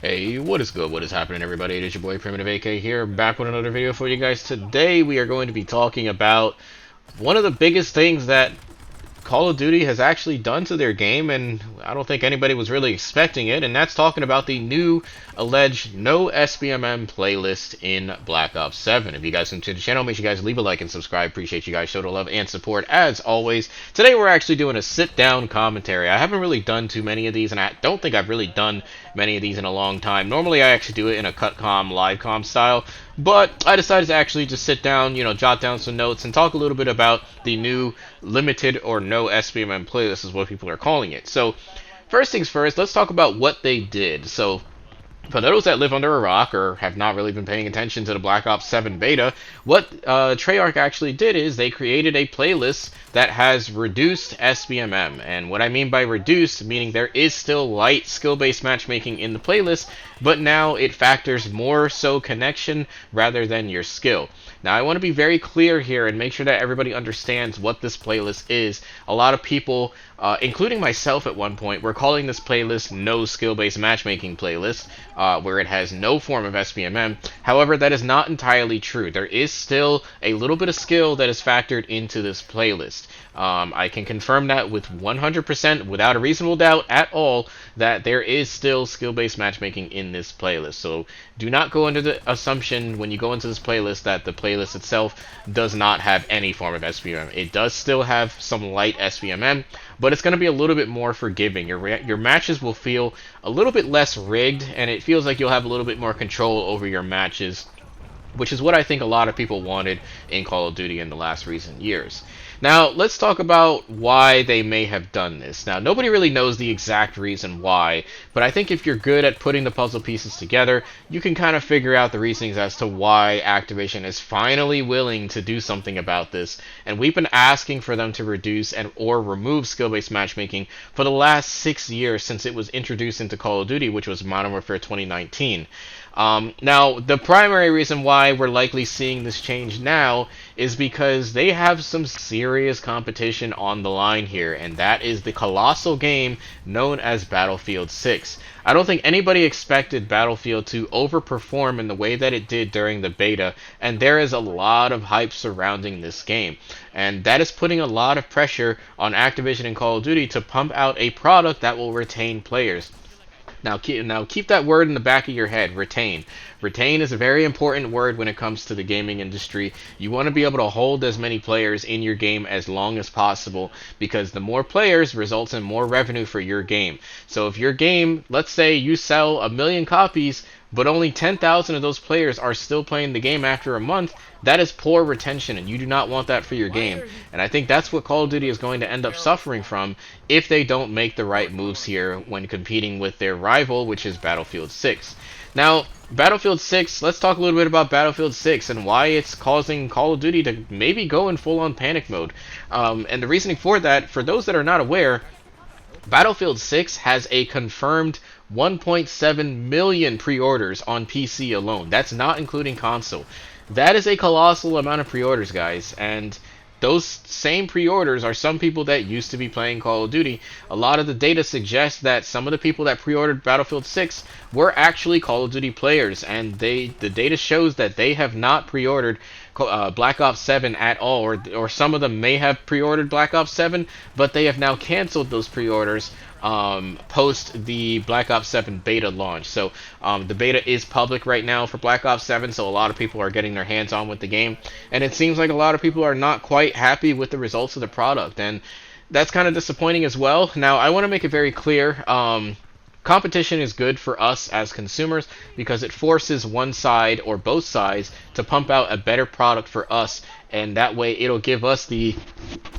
Hey, what is good? What is happening, everybody? It is your boy Primitive AK here, back with another video for you guys. Today, we are going to be talking about one of the biggest things that Call of Duty has actually done to their game, and I don't think anybody was really expecting it, and that's talking about the new alleged no SBMM playlist in Black Ops 7. If you guys are new to the channel, make sure you guys leave a like and subscribe. Appreciate you guys show the love and support as always. Today we're actually doing a sit-down commentary. I haven't really done too many of these, and I don't think I've really done many of these in a long time. Normally I actually do it in a cut-com, live-com style, but I decided to actually just sit down, jot down some notes and talk a little bit about the new limited or no SBMM playlist is what people are calling it. So, first things first, let's talk about what they did. So, for those that live under a rock or have not really been paying attention to the Black Ops 7 beta, what Treyarch actually did is they created a playlist that has reduced SBMM. And what I mean by reduced, meaning there is still light skill-based matchmaking in the playlist, but now it factors more so connection rather than your skill. Now, I want to be very clear here and make sure that everybody understands what this playlist is. A lot of people, including myself at one point, were calling this playlist no skill-based matchmaking playlist, where it has no form of SBMM. However, that is not entirely true. There is still a little bit of skill that is factored into this playlist. I can confirm that with 100% without a reasonable doubt at all that there is still skill-based matchmaking in this playlist. So do not go under the assumption when you go into this playlist that the playlist itself does not have any form of SBMM. It does still have some light SBMM, but it's going to be a little bit more forgiving. Your matches will feel a little bit less rigged, and it feels like you'll have a little bit more control over your matches, which is what I think a lot of people wanted in Call of Duty in the last recent years. Now, let's talk about why they may have done this. Now, nobody really knows the exact reason why, but I think if you're good at putting the puzzle pieces together, you can kind of figure out the reasonings as to why Activision is finally willing to do something about this. And we've been asking for them to reduce and or remove skill-based matchmaking for the last 6 years since it was introduced into Call of Duty, which was Modern Warfare 2019. Now, the primary reason why we're likely seeing this change now is because they have some serious competition on the line here, and that is the colossal game known as Battlefield 6. I don't think anybody expected Battlefield to overperform in the way that it did during the beta, and there is a lot of hype surrounding this game. And that is putting a lot of pressure on Activision and Call of Duty to pump out a product that will retain players. Now keep that word in the back of your head, retain. Retain is a very important word when it comes to the gaming industry. You want to be able to hold as many players in your game as long as possible, because the more players results in more revenue for your game. So if your game, let's say you sell 1,000,000 copies, but only 10,000 of those players are still playing the game after a month, that is poor retention, and you do not want that for your game. And I think that's what Call of Duty is going to end up suffering from if they don't make the right moves here when competing with their rival, which is Battlefield 6. Now, Battlefield 6, let's talk a little bit about Battlefield 6 and why it's causing Call of Duty to maybe go in full-on panic mode. And the reasoning for that, for those that are not aware, Battlefield 6 has a confirmed 1.7 million pre-orders on PC alone. That's not including console. That is a colossal amount of pre-orders, guys, and those same pre-orders are some people that used to be playing Call of Duty. A lot of the data suggests that some of the people that pre-ordered Battlefield 6 were actually Call of Duty players, and the data shows that they have not pre-ordered Black Ops 7 at all, or some of them may have pre-ordered Black Ops 7, but they have now canceled those pre-orders post the Black Ops 7 beta launch. So the beta is public right now for Black Ops 7, so a lot of people are getting their hands on with the game, and it seems like a lot of people are not quite happy with the results of the product, and that's kind of disappointing as well. Now, I want to make it very clear, competition is good for us as consumers because it forces one side or both sides to pump out a better product for us, and that way it'll give us the,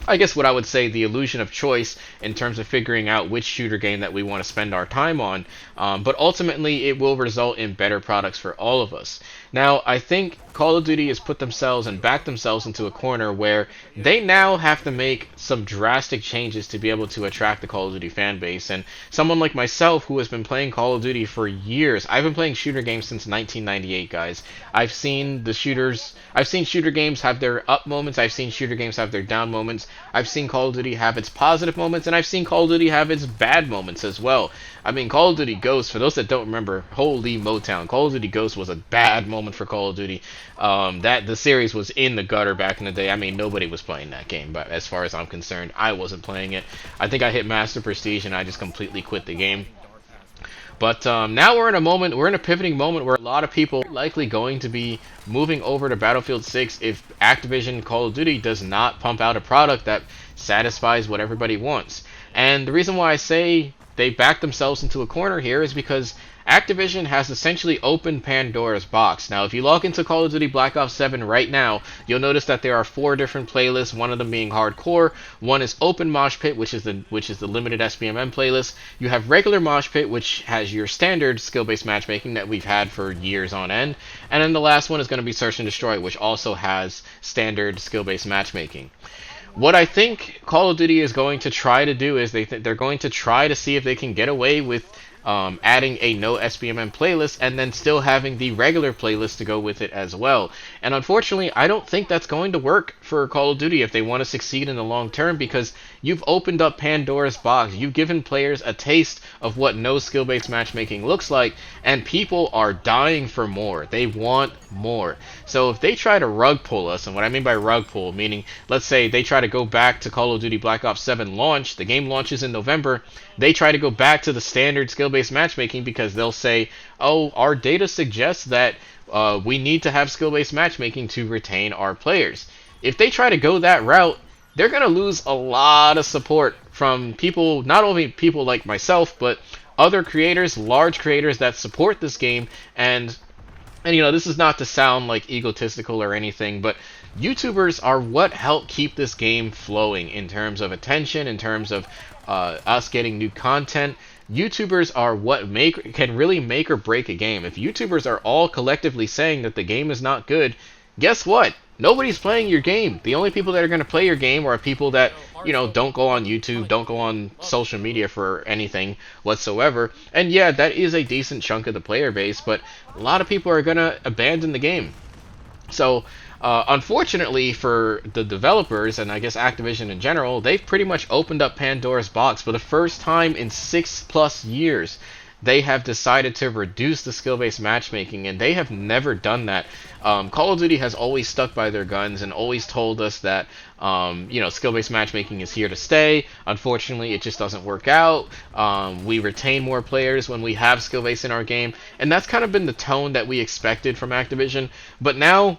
I guess what I would say, the illusion of choice in terms of figuring out which shooter game that we want to spend our time on, but ultimately it will result in better products for all of us. Now, I think Call of Duty has put themselves and backed themselves into a corner where they now have to make some drastic changes to be able to attract the Call of Duty fan base. And someone like myself who has been playing Call of Duty for years, I've been playing shooter games since 1998, guys. I've seen shooter games have their their up moments. I've seen shooter games have their down moments. I've seen Call of Duty have its positive moments, and I've seen Call of Duty have its bad moments as well. I mean, Call of Duty Ghost, for those that don't remember, holy Motown, Call of Duty Ghost was a bad moment for Call of Duty. That the series was in the gutter back in the day. I mean, nobody was playing that game, but as far as I'm concerned, I wasn't playing it. I think I hit Master Prestige and I just completely quit the game. But now we're in a pivoting moment where a lot of people are likely going to be moving over to Battlefield 6 if Activision Call of Duty does not pump out a product that satisfies what everybody wants. And the reason why I say they backed themselves into a corner here is because Activision has essentially opened Pandora's box. Now, if you log into Call of Duty Black Ops 7 right now, you'll notice that there are 4 different playlists, one of them being hardcore, one is open mosh pit, which is the limited SBMM playlist. You have regular mosh pit, which has your standard skill-based matchmaking that we've had for years on end, and then the last one is going to be Search and Destroy, which also has standard skill-based matchmaking. What I think Call of Duty is going to try to do is they're going to try to see if they can get away with adding a no SBMM playlist and then still having the regular playlist to go with it as well. And unfortunately, I don't think that's going to work for Call of Duty if they want to succeed in the long term, because you've opened up Pandora's box. You've given players a taste of what no skill-based matchmaking looks like, and people are dying for more. They want more. So if they try to rug pull us, and what I mean by rug pull, meaning, let's say they try to go back to Call of Duty Black Ops 7 launch, the game launches in November, they try to go back to the standard skill-based matchmaking because they'll say, oh, our data suggests that we need to have skill-based matchmaking to retain our players. If they try to go that route, they're going to lose a lot of support from people, not only people like myself, but other creators, large creators that support this game. And you know, this is not to sound like egotistical or anything, but YouTubers are what help keep this game flowing in terms of attention, in terms of us getting new content. YouTubers are what can really make or break a game. If YouTubers are all collectively saying that the game is not good, guess what? Nobody's playing your game. The only people that are going to play your game are people that, you know, don't go on YouTube, don't go on social media for anything whatsoever. And yeah, that is a decent chunk of the player base, but a lot of people are going to abandon the game. So, unfortunately for the developers, and I guess Activision in general, they've pretty much opened up Pandora's box. For the first time in 6+ years, they have decided to reduce the skill-based matchmaking, and they have never done that. Call of Duty has always stuck by their guns and always told us that, you know, skill-based matchmaking is here to stay. Unfortunately, it just doesn't work out. We retain more players when we have skill-based in our game, and that's kind of been the tone that we expected from Activision. But now,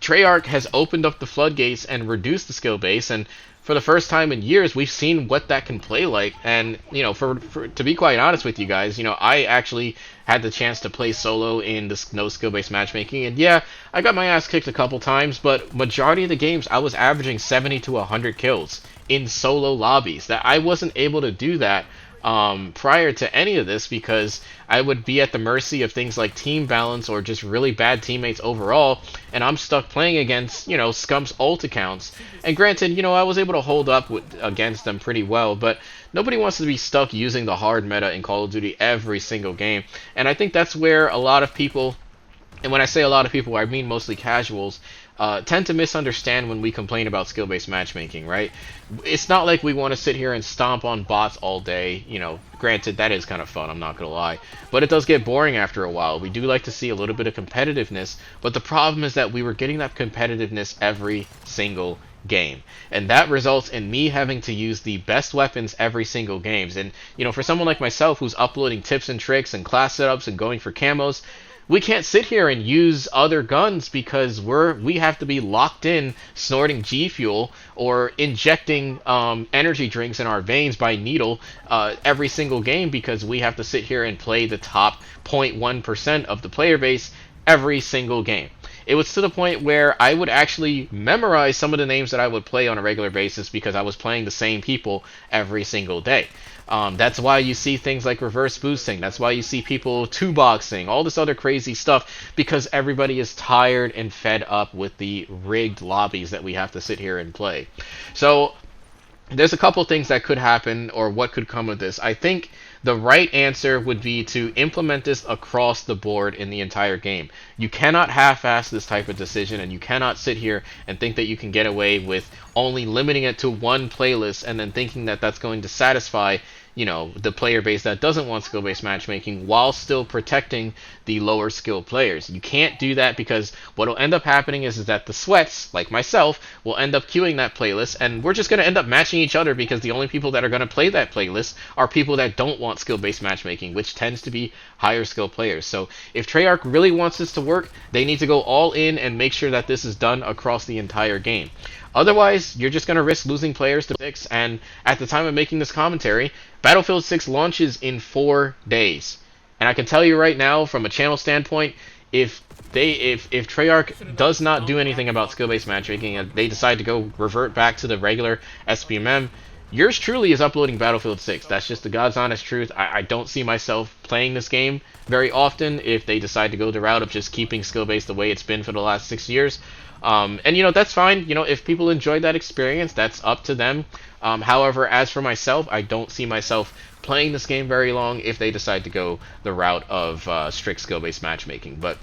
Treyarch has opened up the floodgates and reduced the skill base, and for the first time in years, we've seen what that can play like. And, you know, to be quite honest with you guys, you know, I actually had the chance to play solo in this no skill-based matchmaking, and yeah, I got my ass kicked a couple times, but majority of the games, I was averaging 70 to 100 kills in solo lobbies. That I wasn't able to do that prior to any of this, because I would be at the mercy of things like team balance or just really bad teammates overall, and I'm stuck playing against, you know, Scump's ult accounts. And granted, you know, I was able to hold up against them pretty well, but nobody wants to be stuck using the hard meta in Call of Duty every single game. And I think that's where a lot of people, and when I say a lot of people, I mean mostly casuals, tend to misunderstand when we complain about skill-based matchmaking, right? It's not like we want to sit here and stomp on bots all day. You know, granted, that is kind of fun, I'm not going to lie. But it does get boring after a while. We do like to see a little bit of competitiveness, but the problem is that we were getting that competitiveness every single game. And that results in me having to use the best weapons every single games. And, you know, for someone like myself who's uploading tips and tricks and class setups and going for camos, we can't sit here and use other guns because we have to be locked in snorting G Fuel or injecting energy drinks in our veins by needle every single game, because we have to sit here and play the top 0.1% of the player base every single game. It was to the point where I would actually memorize some of the names that I would play on a regular basis because I was playing the same people every single day. That's why you see things like reverse boosting. That's why you see people two-boxing, all this other crazy stuff, because everybody is tired and fed up with the rigged lobbies that we have to sit here and play. So there's a couple things that could happen, or what could come of this. I think The right answer would be to implement this across the board in the entire game. You cannot half-ass this type of decision, and you cannot sit here and think that you can get away with only limiting it to one playlist and then thinking that that's going to satisfy, you know, the player base that doesn't want skill-based matchmaking while still protecting the lower skill players. You can't do that, because what will end up happening is that the sweats, like myself, will end up queuing that playlist, and we're just going to end up matching each other, because the only people that are going to play that playlist are people that don't want skill-based matchmaking, which tends to be higher skill players. So if Treyarch really wants this to work, they need to go all in and make sure that this is done across the entire game. Otherwise, you're just going to risk losing players to 6, and at the time of making this commentary, Battlefield 6 launches in 4 days. And I can tell you right now, from a channel standpoint, if Treyarch does not do anything about skill-based matchmaking and they decide to go revert back to the regular SPMM, yours truly is uploading Battlefield 6. That's just the God's honest truth. I don't see myself playing this game very often if they decide to go the route of just keeping skill-based the way it's been for the last 6 years. And, you know, that's fine. You know, if people enjoy that experience, that's up to them. However, as for myself, I don't see myself playing this game very long if they decide to go the route of strict skill-based matchmaking. But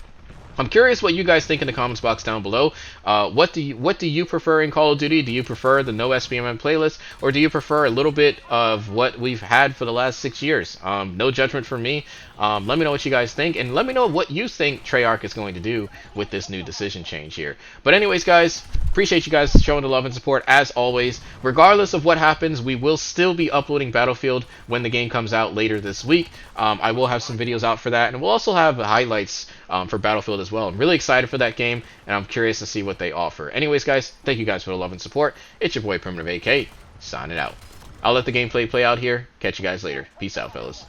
I'm curious what you guys think in the comments box down below. What do you prefer in Call of Duty? Do you prefer the no SPMM playlist, or do you prefer a little bit of what we've had for the last 6 years? No judgment from me. Let me know what you guys think, and let me know what you think Treyarch is going to do with this new decision change here. But anyways, guys, appreciate you guys showing the love and support as always. Regardless of what happens, we will still be uploading Battlefield when the game comes out later this week. I will have some videos out for that, and we'll also have highlights for Battlefield as well. I'm really excited for that game, and I'm curious to see what they offer. Anyways, guys, thank you guys for the love and support. It's your boy Primitive AK, signing out. I'll let the gameplay play out here. Catch you guys later. Peace out, fellas.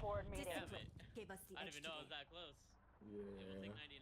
Board meeting. I didn't even know I was that close. Yeah.